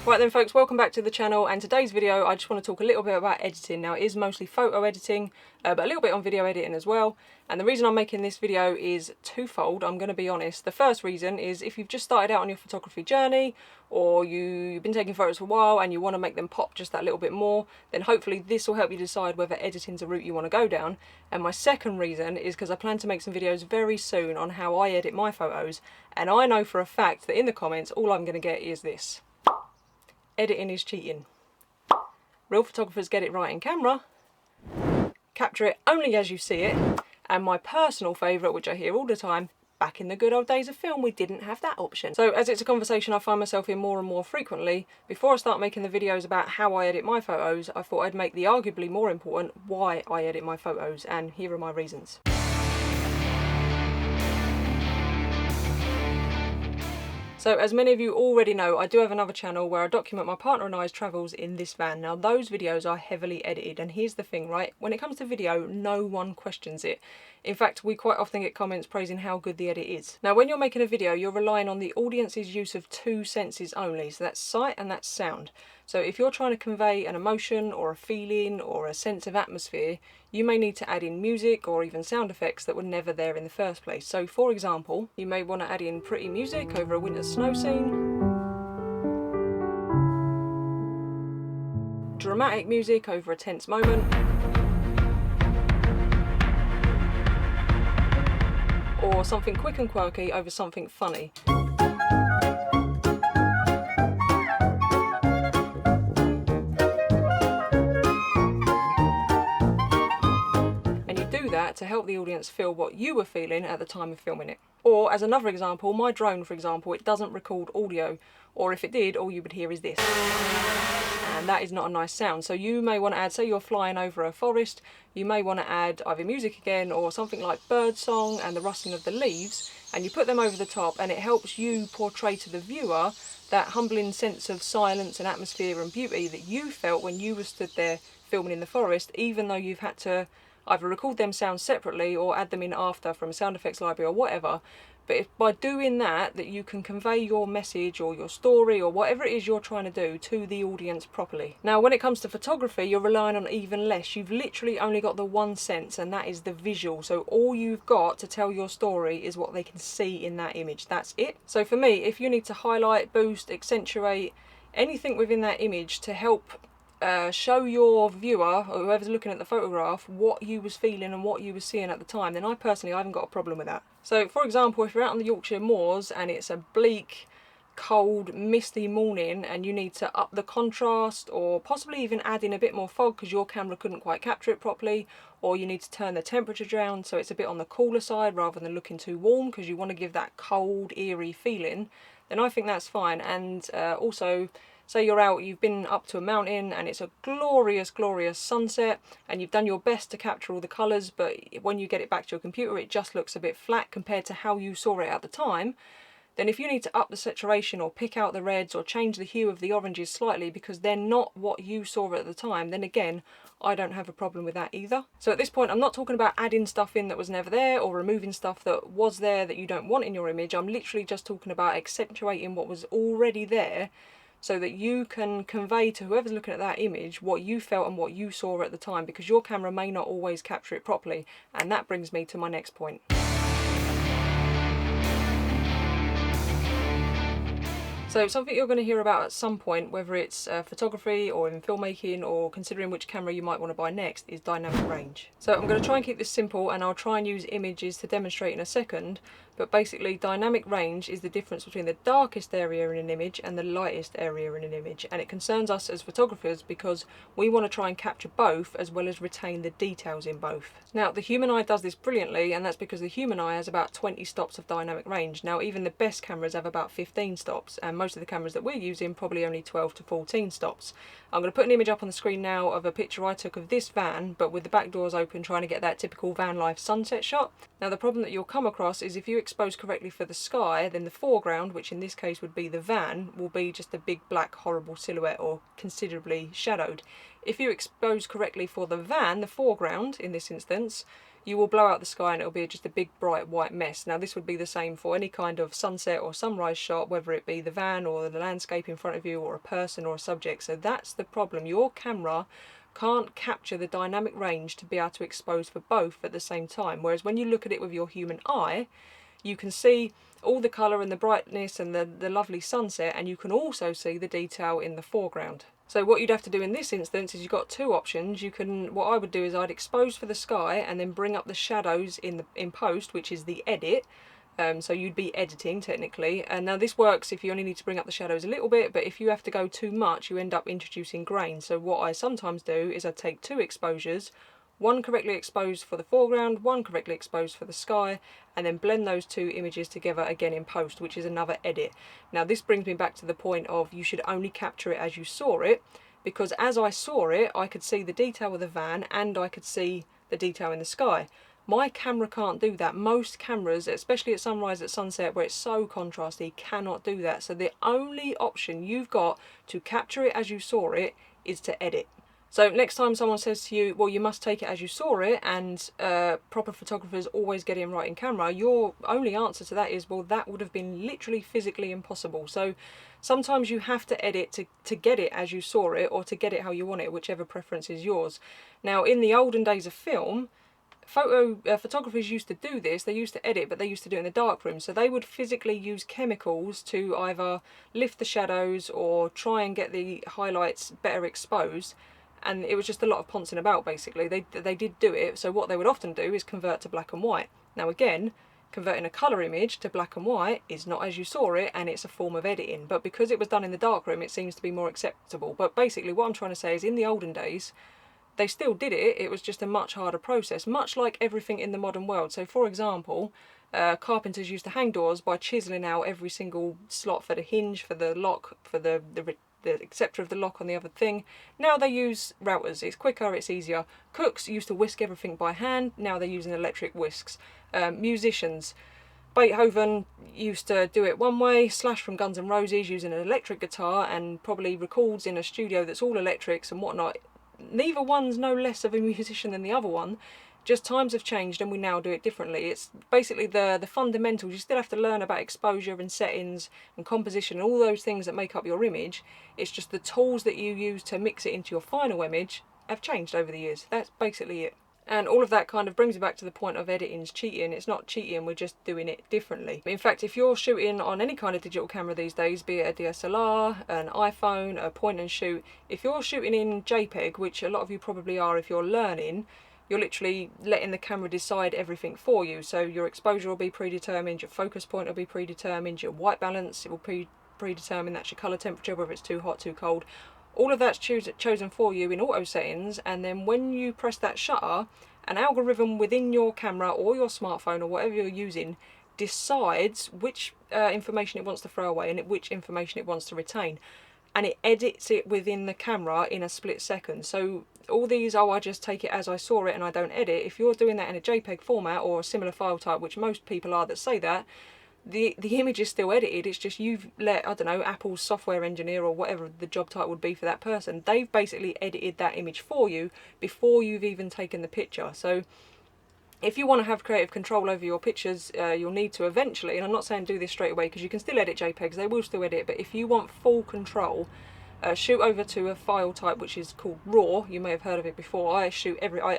Right then folks, welcome back to the channel, and today's video I just want to talk a little bit about editing. Now it is mostly photo editing, but a little bit on video editing as well. And the reason I'm making this video is twofold, I'm going to be honest. The first reason is if you've just started out on your photography journey, or you've been taking photos for a while and you want to make them pop just that little bit more, then hopefully this will help you decide whether editing's a route you want to go down. And my second reason is because I plan to make some videos very soon on how I edit my photos, and I know for a fact that in the comments all I'm going to get is this: editing is cheating. Real photographers get it right in camera, capture it only as you see it, and my personal favourite, which I hear all the time, back in the good old days of film we didn't have that option. So as it's a conversation I find myself in more and more frequently, before I start making the videos about how I edit my photos, I thought I'd make the arguably more important why I edit my photos, and here are my reasons. So as many of you already know, I do have another channel where I document my partner and I's travels in this van. Now those videos are heavily edited, and here's the thing, right? When it comes to video, no one questions it. In fact, we quite often get comments praising how good the edit is. Now when you're making a video, you're relying on the audience's use of two senses only, so that's sight and that's sound. So if you're trying to convey an emotion or a feeling or a sense of atmosphere, you may need to add in music or even sound effects that were never there in the first place. So for example, you may want to add in pretty music over a winter snow scene, dramatic music over a tense moment, or something quick and quirky over something funny. To help the audience feel what you were feeling at the time of filming it. Or as another example, my drone, for example, it doesn't record audio, or if it did, all you would hear is this, and that is not a nice sound. So you may want to add, say you're flying over a forest, you may want to add either music again or something like bird song and the rustling of the leaves, and you put them over the top, and it helps you portray to the viewer that humbling sense of silence and atmosphere and beauty that you felt when you were stood there filming in the forest, even though you've had to either record them sounds separately or add them in after from a sound effects library or whatever. But if by doing that you can convey your message or your story or whatever it is you're trying to do to the audience properly. Now when it comes to photography, you're relying on even less. You've literally only got the one sense, and that is the visual. So all you've got to tell your story is what they can see in that image. That's it. So for me, if you need to highlight, boost, accentuate anything within that image to help show your viewer or whoever's looking at the photograph what you was feeling and what you was seeing at the time, then I haven't got a problem with that. So for example, if you're out on the Yorkshire moors and it's a bleak, cold, misty morning and you need to up the contrast or possibly even add in a bit more fog because your camera couldn't quite capture it properly, or you need to turn the temperature down so it's a bit on the cooler side rather than looking too warm because you want to give that cold, eerie feeling, then I think that's fine. And also, say you're out, you've been up to a mountain and it's a glorious, glorious sunset and you've done your best to capture all the colours, but when you get it back to your computer it just looks a bit flat compared to how you saw it at the time, then if you need to up the saturation or pick out the reds or change the hue of the oranges slightly because they're not what you saw at the time, then again, I don't have a problem with that either. So at this point, I'm not talking about adding stuff in that was never there or removing stuff that was there that you don't want in your image. I'm literally just talking about accentuating what was already there so that you can convey to whoever's looking at that image what you felt and what you saw at the time, because your camera may not always capture it properly. And that brings me to my next point. So something you're going to hear about at some point, whether it's photography or in filmmaking or considering which camera you might want to buy next, is dynamic range. So I'm going to try and keep this simple, and I'll try and use images to demonstrate in a second. But basically, dynamic range is the difference between the darkest area in an image and the lightest area in an image. And it concerns us as photographers because we want to try and capture both as well as retain the details in both. Now, the human eye does this brilliantly, and that's because the human eye has about 20 stops of dynamic range. Now, even the best cameras have about 15 stops, and most of the cameras that we're using probably only 12 to 14 stops. I'm going to put an image up on the screen now of a picture I took of this van, but with the back doors open, trying to get that typical van life sunset shot. Now, the problem that you'll come across is if you expose correctly for the sky, then the foreground, which in this case would be the van, will be just a big black horrible silhouette or considerably shadowed. If you expose correctly for the van, the foreground in this instance, you will blow out the sky and it'll be just a big bright white mess. Now this would be the same for any kind of sunset or sunrise shot, whether it be the van or the landscape in front of you or a person or a subject. So that's the problem. Your camera can't capture the dynamic range to be able to expose for both at the same time. Whereas when you look at it with your human eye, you can see all the colour and the brightness and the lovely sunset, and you can also see the detail in the foreground. So what you'd have to do in this instance is you've got two options. What I would do is I'd expose for the sky and then bring up the shadows in post, which is the edit. So you'd be editing technically, and now this works if you only need to bring up the shadows a little bit, but if you have to go too much you end up introducing grain. So what I sometimes do is I take two exposures, one correctly exposed for the foreground, one correctly exposed for the sky, and then blend those two images together again in post, which is another edit. Now this brings me back to the point of you should only capture it as you saw it, because as I saw it I could see the detail of the van and I could see the detail in the sky. My camera can't do that. Most cameras, especially at sunrise, at sunset, where it's so contrasty, cannot do that. So the only option you've got to capture it as you saw it is to edit. So next time someone says to you, well, you must take it as you saw it, and proper photographers always get it right in camera, your only answer to that is, well, that would have been literally physically impossible. So sometimes you have to edit to get it as you saw it, or to get it how you want it, whichever preference is yours. Now, in the olden days of film, photographers used to do this. They used to edit, but they used to do it in the darkroom. So they would physically use chemicals to either lift the shadows or try and get the highlights better exposed. And it was just a lot of poncing about, basically. They did do it. So what they would often do is convert to black and white. Now again, converting a colour image to black and white is not as you saw it, and it's a form of editing. But because it was done in the darkroom, it seems to be more acceptable. But basically what I'm trying to say is, in the olden days, they still did it, it was just a much harder process, much like everything in the modern world. So for example, carpenters used to hang doors by chiselling out every single slot for the hinge, for the lock, for the etc. of the lock on the other thing. Now they use routers. It's quicker, it's easier. Cooks used to whisk everything by hand. Now they're using electric whisks. Musicians, Beethoven used to do it one way. Slash from Guns N' Roses using an electric guitar and probably records in a studio that's all electrics and whatnot. Neither one's no less of a musician than the other one. Just times have changed and we now do it differently. It's basically the fundamentals. You still have to learn about exposure and settings and composition and all those things that make up your image. It's just the tools that you use to mix it into your final image have changed over the years. That's basically it. And all of that kind of brings me back to the point of editing's cheating. It's not cheating, we're just doing it differently. In fact, if you're shooting on any kind of digital camera these days, be it a DSLR, an iPhone, a point and shoot, if you're shooting in JPEG, which a lot of you probably are if you're learning, you're literally letting the camera decide everything for you. So your exposure will be predetermined, your focus point will be predetermined, your white balance, it will be predetermined, that's your colour temperature, whether it's too hot, too cold. All of that's chosen for you in auto settings, and then when you press that shutter, an algorithm within your camera or your smartphone or whatever you're using decides which information it wants to throw away and which information it wants to retain. And it edits it within the camera in a split second. So all these, oh, I just take it as I saw it and I don't edit, if you're doing that in a JPEG format or a similar file type, which most people are that say that, the image is still edited. It's just you've let, I don't know, Apple's software engineer or whatever the job title would be for that person, they've basically edited that image for you before you've even taken the picture. So if you want to have creative control over your pictures, you'll need to eventually, and I'm not saying do this straight away because you can still edit JPEGs, they will still edit, but if you want full control, shoot over to a file type which is called RAW. You may have heard of it before. I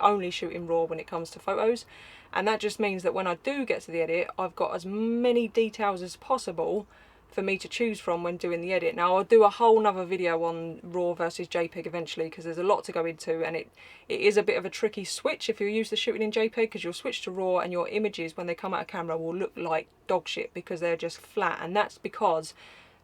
only shoot in RAW when it comes to photos, and that just means that when I do get to the edit, I've got as many details as possible for me to choose from when doing the edit. Now I'll do a whole nother video on RAW versus JPEG eventually, because there's a lot to go into, and it is a bit of a tricky switch if you're used to shooting in JPEG, because you'll switch to RAW and your images when they come out of camera will look like dog shit because they're just flat, and that's because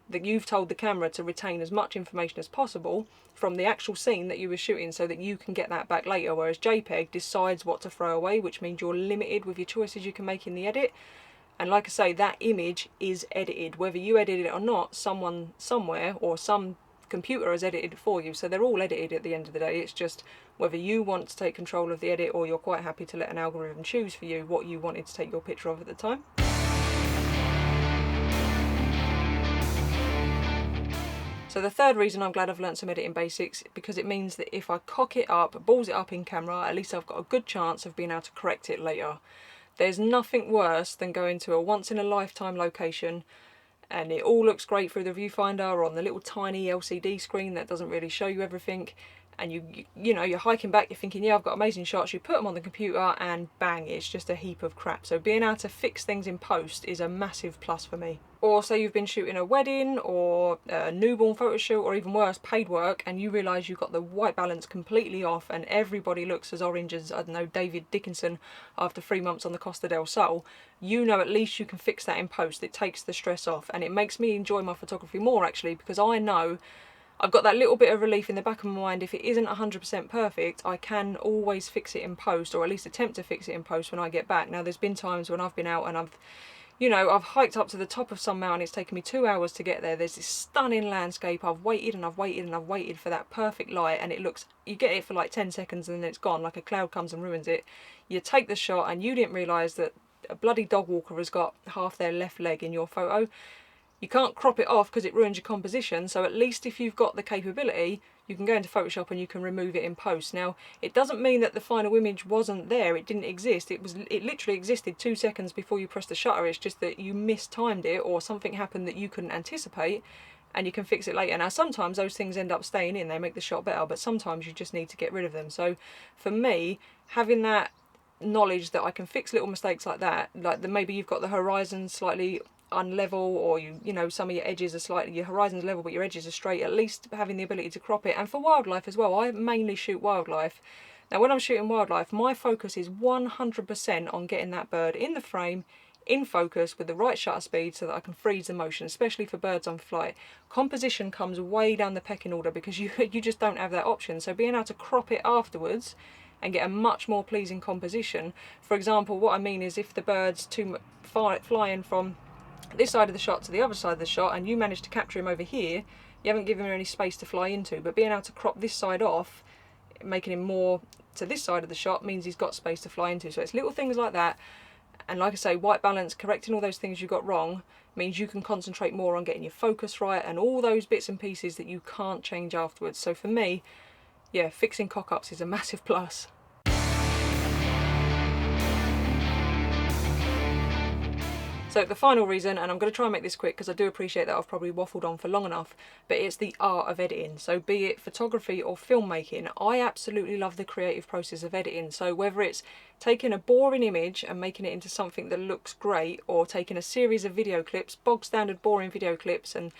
that you've told the camera to retain as much information as possible from the actual scene that you were shooting so that you can get that back later, whereas JPEG decides what to throw away, which means you're limited with your choices you can make in the edit. And like I say, that image is edited. Whether you edited it or not, someone somewhere or some computer has edited it for you. So they're all edited at the end of the day. It's just whether you want to take control of the edit or you're quite happy to let an algorithm choose for you what you wanted to take your picture of at the time. So the third reason I'm glad I've learnt some editing basics, because it means that if I cock it up, balls it up in camera, at least I've got a good chance of being able to correct it later. There's nothing worse than going to a once-in-a-lifetime location and it all looks great through the viewfinder or on the little tiny LCD screen that doesn't really show you everything, and you know, you're hiking back, you're thinking, yeah, I've got amazing shots, you put them on the computer and bang, it's just a heap of crap. So being able to fix things in post is a massive plus for me. Or say you've been shooting a wedding or a newborn photo shoot, or even worse, paid work, and you realise you've got the white balance completely off and everybody looks as orange as, I don't know, David Dickinson after 3 months on the Costa del Sol. You know, at least you can fix that in post. It takes the stress off, and it makes me enjoy my photography more, actually, because I know I've got that little bit of relief in the back of my mind. If it isn't 100% perfect, I can always fix it in post, or at least attempt to fix it in post when I get back. Now, there's been times when I've been out and I've hiked up to the top of some mountain, it's taken me 2 hours to get there. There's this stunning landscape. I've waited and I've waited and I've waited for that perfect light, and it looks, you get it for like 10 seconds and then it's gone, like a cloud comes and ruins it. You take the shot and you didn't realise that a bloody dog walker has got half their left leg in your photo. You can't crop it off because it ruins your composition, so at least if you've got the capability, you can go into Photoshop and you can remove it in post. Now, it doesn't mean that the final image wasn't there, it didn't exist. It literally existed 2 seconds before you pressed the shutter. It's just that you mistimed it, or something happened that you couldn't anticipate, and you can fix it later. Now, sometimes those things end up staying in, they make the shot better, but sometimes you just need to get rid of them. So for me, having that knowledge that I can fix little mistakes like that, like maybe you've got the horizon slightly unlevel, or you know, some of your edges are slightly, your horizon's level but your edges are straight, at least having the ability to crop it. And for wildlife as well, I mainly shoot wildlife. Now when I'm shooting wildlife, my focus is 100% on getting that bird in the frame, in focus, with the right shutter speed so that I can freeze the motion, especially for birds on flight. Composition comes way down the pecking order because you just don't have that option. So being able to crop it afterwards and get a much more pleasing composition. For example, what I mean is if the bird's flying from this side of the shot to the other side of the shot and you manage to capture him over here, you haven't given him any space to fly into, but being able to crop this side off, making him more to this side of the shot, means he's got space to fly into. So it's little things like that, and like I say, white balance, correcting all those things you got wrong, means you can concentrate more on getting your focus right and all those bits and pieces that you can't change afterwards. So for me, yeah, fixing cock-ups is a massive plus. So the final reason, and I'm going to try and make this quick because I do appreciate that I've probably waffled on for long enough, but it's the art of editing. So be it photography or filmmaking, I absolutely love the creative process of editing. So whether it's taking a boring image and making it into something that looks great, or taking a series of video clips, bog standard boring video clips, and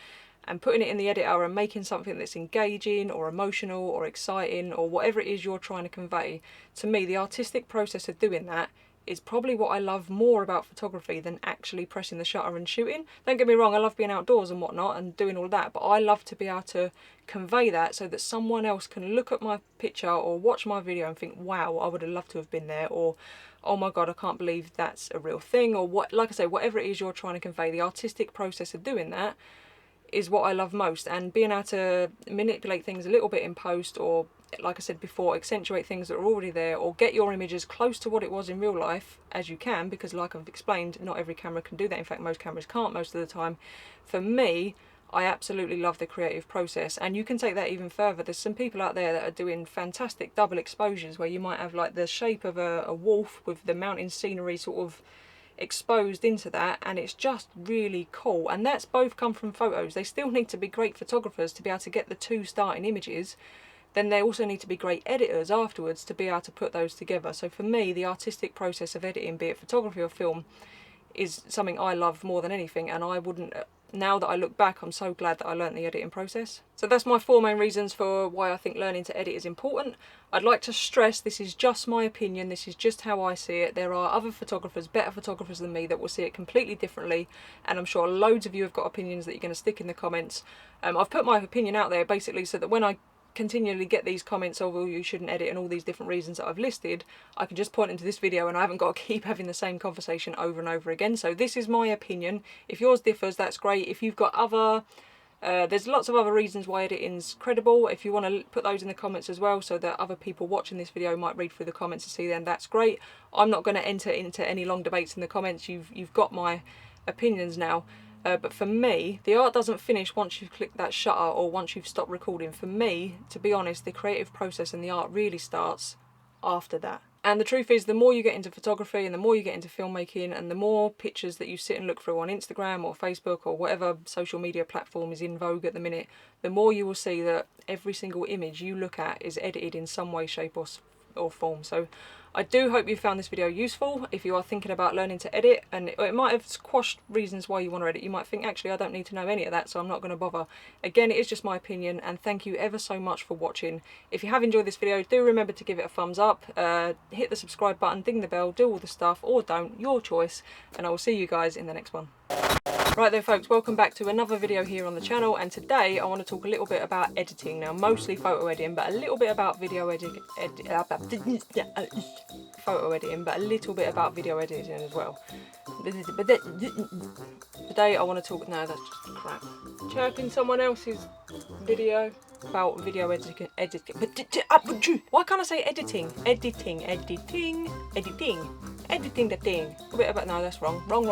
putting it in the editor and making something that's engaging or emotional or exciting or whatever it is you're trying to convey, to me the artistic process of doing that is probably what I love more about photography than actually pressing the shutter and shooting. Don't get me wrong, I love being outdoors and whatnot and doing all that, but I love to be able to convey that so that someone else can look at my picture or watch my video and think, wow, I would have loved to have been there, or oh my god, I can't believe that's a real thing, or what, like I say, whatever it is you're trying to convey, the artistic process of doing that is what I love most. And being able to manipulate things a little bit in post, or like I said before, accentuate things that are already there, or get your image as close to what it was in real life as you can, because like I've explained, not every camera can do that. In fact, most cameras can't most of the time. For me, I absolutely love the creative process, and you can take that even further. There's some people out there that are doing fantastic double exposures where you might have like the shape of a wolf with the mountain scenery sort of exposed into that, and it's just really cool. And that's both come from photos. They still need to be great photographers to be able to get the two starting images. Then they also need to be great editors afterwards to be able to put those together. So for me, the artistic process of editing, be it photography or film, is something I love more than anything, and I wouldn't, now that I look back, I'm so glad that I learnt the editing process. So that's my 4 main reasons for why I think learning to edit is important. I'd like to stress this is just my opinion, this is just how I see it. There are other photographers, better photographers than me, that will see it completely differently, and I'm sure loads of you have got opinions that you're going to stick in the comments. I've put my opinion out there basically so that when I continually get these comments of, oh, you shouldn't edit, and all these different reasons that I've listed, I can just point into this video and I haven't got to keep having the same conversation over and over again. So this is my opinion. If yours differs, that's great. If you've got other there's lots of other reasons why editing's credible. If you want to put those in the comments as well so that other people watching this video might read through the comments and see them, that's great. I'm not going to enter into any long debates in the comments. You've got my opinions now. But for me, the art doesn't finish once you've clicked that shutter or once you've stopped recording. For me, to be honest, the creative process and the art really starts after that. And the truth is, the more you get into photography and the more you get into filmmaking and the more pictures that you sit and look through on Instagram or Facebook or whatever social media platform is in vogue at the minute, the more you will see that every single image you look at is edited in some way, shape or form. So I do hope you found this video useful. If you are thinking about learning to edit, and it might have squashed reasons why you want to edit, you might think, actually, I don't need to know any of that, so I'm not going to bother. Again, it is just my opinion, and thank you ever so much for watching. If you have enjoyed this video, do remember to give it a thumbs up, hit the subscribe button, ding the bell, do all the stuff, or don't, your choice, and I will see you guys in the next one. Right there folks, welcome back to another video here on the channel, and today I want to talk a little bit about editing. Now, mostly photo editing, but a little bit about video editing, photo editing, but a little bit about video editing as well. Today I want to talk, no, that's just crap. Chirping someone else's video about video editing. Why can't I say editing? Editing the thing. A bit about, no, that's wrong. Wrong.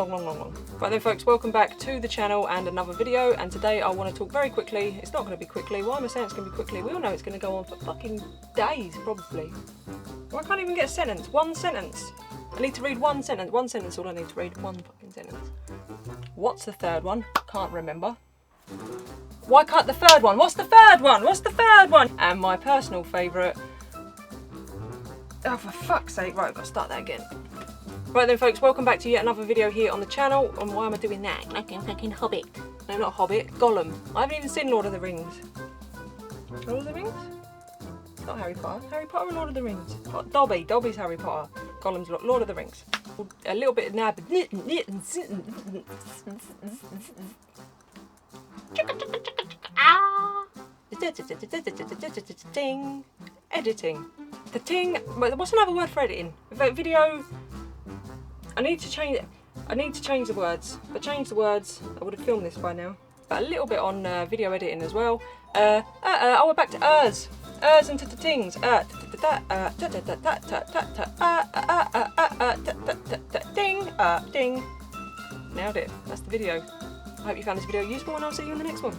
Right then folks, welcome back to the channel and another video, and today I want to talk very quickly. It's not going to be quickly. Why am I saying it's going to be quickly? We all know it's going to go on for fucking days, probably. Well, I can't even get a sentence. One sentence. I need to read one sentence. One sentence, all I need to read. One fucking sentence. What's the third one? Can't remember. Why can't the third one? What's the third one? What's the third one? And my personal favourite. Oh, for fuck's sake. Right, I've got to start that again. Right then folks, welcome back to yet another video here on the channel. And why am I doing that? Like a fucking Hobbit. No, not Hobbit. Gollum. I haven't even seen Lord of the Rings. Lord of the Rings? Not Harry Potter. Harry Potter or Lord of the Rings? Dobby. Dobby's Harry Potter. Gollum's Lord of the Rings. A little bit of nab. Editing. The ting. What's another word for editing? Video. I need to change the words. If I change the words, I would have filmed this by now. But a little bit on video editing as well. Oh, we're back to ers and tings. Ding. Nailed it. That's the video. I hope you found this video useful, and I'll see you in the next one.